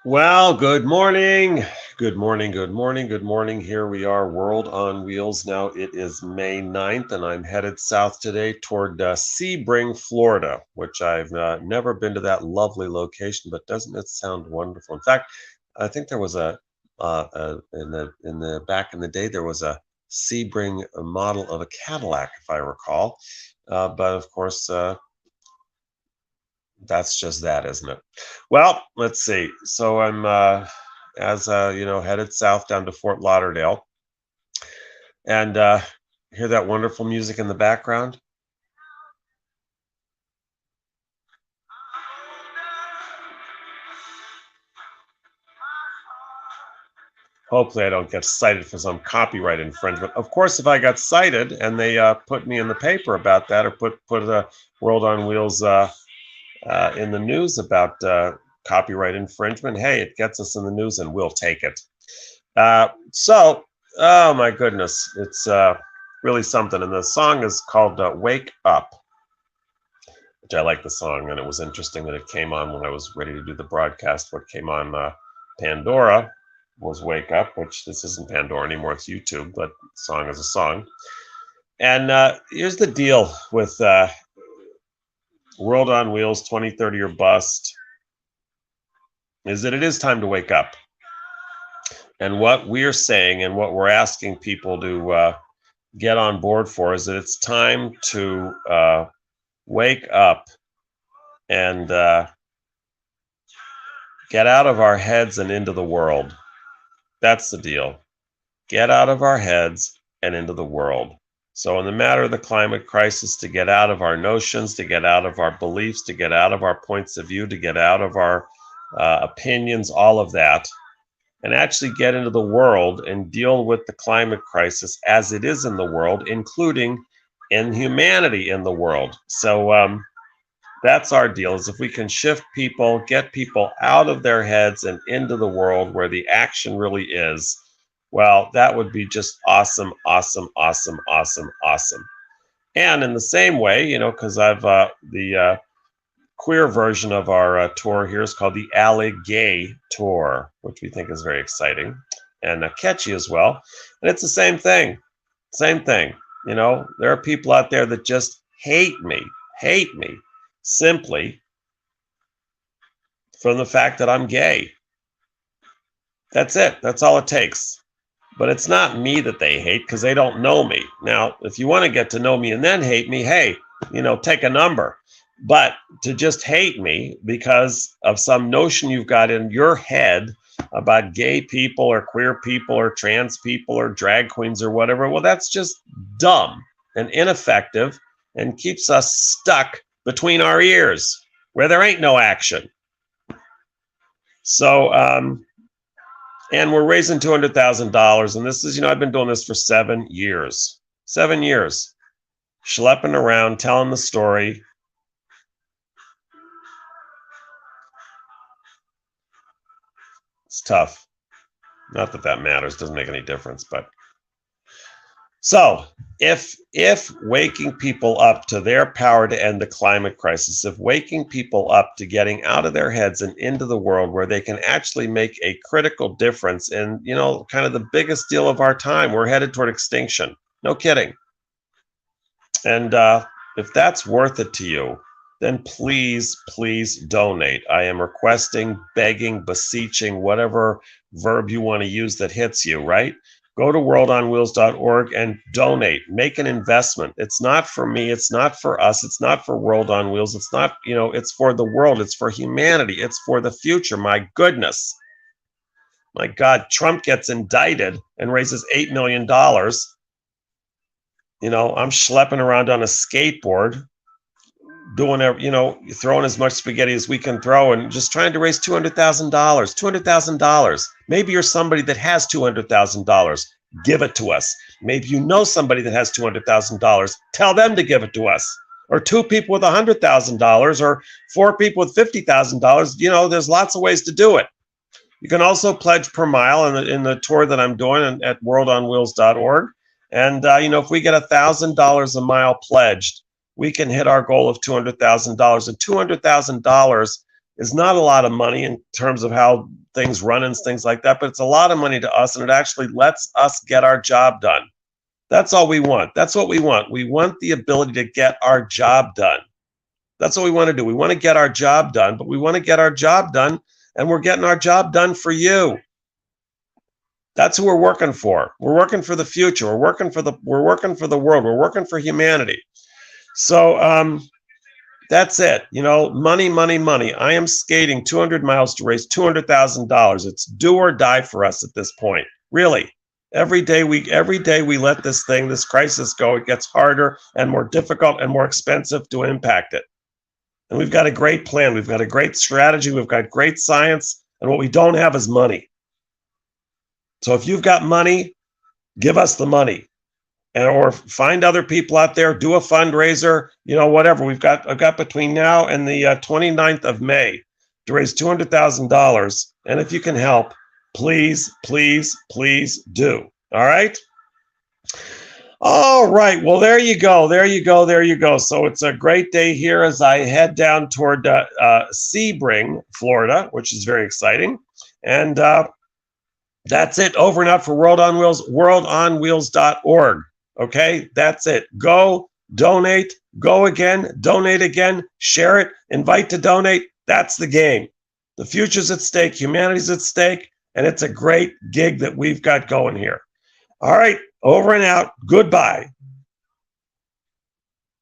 Well, good morning. Good morning. Good morning. Good morning. Here we are, World on Wheels. Now it is May 9th, and I'm headed south today toward Sebring, Florida, which I've never been to that lovely location, but doesn't it sound wonderful? In fact, I think there was in the back in the day there was a Sebring model of a Cadillac, if I recall. But of course, that's just that, isn't it? Well, let's see. So I'm as headed south down to Fort Lauderdale, and hear that wonderful music in the background. Hopefully, I don't get cited for some copyright infringement. Of course, if I got cited and they put me in the paper about that, or put the World on Wheels in the news about copyright infringement, hey, it gets us in the news, and we'll take it. So, oh my goodness, it's really something. And the song is called "Wake Up," which I like the song, and it was interesting that it came on when I was ready to do the broadcast. What came on Pandora was "Wake Up," which this isn't Pandora anymore; it's YouTube. But song is a song. And here's the deal with World on Wheels 2030 or bust: is that it is time to wake up. And what we're saying and what we're asking people to get on board for is that it's time to wake up and get out of our heads and into the world. That's the deal. Get out of our heads and into the world. So in the matter of the climate crisis, to get out of our notions, to get out of our beliefs, to get out of our points of view, to get out of our opinions, all of that, and actually get into the world and deal with the climate crisis as it is in the world, including inhumanity in the world. So that's our deal, is if we can shift people, get people out of their heads and into the world where the action really is, well, that would be just awesome, awesome, awesome, awesome, awesome. And in the same way, because I've the queer version of our tour here is called the Gay Tour, which we think is very exciting and catchy as well. And it's the same thing. Same thing. There are people out there that just hate me simply from the fact that I'm gay. That's it. That's all it takes. But it's not me that they hate, because they don't know me. Now, if you want to get to know me and then hate me, hey, take a number. But to just hate me because of some notion you've got in your head about gay people or queer people or trans people or drag queens or whatever, well, that's just dumb and ineffective and keeps us stuck between our ears where there ain't no action. So, and we're raising $200,000. And this is, I've been doing this for 7 years. 7 years. Schlepping around, telling the story. It's tough. Not that that matters, doesn't make any difference, but so if waking people up to their power to end the climate crisis, if waking people up to getting out of their heads and into the world where they can actually make a critical difference in, kind of the biggest deal of our time, we're headed toward extinction. No kidding. And if that's worth it to you, then please, please donate. I am requesting, begging, beseeching, whatever verb you want to use that hits you, right? Go to worldonwheels.org and donate. Make an investment. It's not for me. It's not for us. It's not for World on Wheels. It's not, it's for the world. It's for humanity. It's for the future. My goodness. My God, Trump gets indicted and raises $8 million. I'm schlepping around on a skateboard, doing, throwing as much spaghetti as we can throw and just trying to raise $200,000. $200,000. Maybe you're somebody that has $200,000. Give it to us. Maybe you know somebody that has $200,000. Tell them to give it to us. Or 2 people with $100,000, or 4 people with $50,000. There's lots of ways to do it. You can also pledge per mile in the tour that I'm doing at worldonwheels.org. And, if we get $1,000 a mile pledged, we can hit our goal of $200,000. And $200,000 is not a lot of money in terms of how things run and things like that, but it's a lot of money to us, and it actually lets us get our job done. That's all we want. That's what we want. We want the ability to get our job done. That's what we want to do. We want to get our job done, but we want to get our job done, and we're getting our job done for you. That's who we're working for. We're working for the future. We're working for the world. We're working for humanity. So that's it. You know, money, money, money. I am skating 200 miles to raise $200,000. It's do or die for us at this point. Really. Every day we let this crisis go, it gets harder and more difficult and more expensive to impact it. And we've got a great plan. We've got a great strategy. We've got great science. And what we don't have is money. So if you've got money, give us the money, and or find other people out there, do a fundraiser, you know, whatever. I've got between now and the 29th of May to raise $200,000. And if you can help, please, please, please do. All right. All right. Well, there you go. There you go. There you go. So it's a great day here as I head down toward Sebring, Florida, which is very exciting. And that's it. Over and out for World on Wheels, worldonwheels.org. Okay, that's it. Go, donate, go again, donate again, share it, invite to donate. That's the game. The future's at stake, humanity's at stake, and it's a great gig that we've got going here. All right, over and out. Goodbye.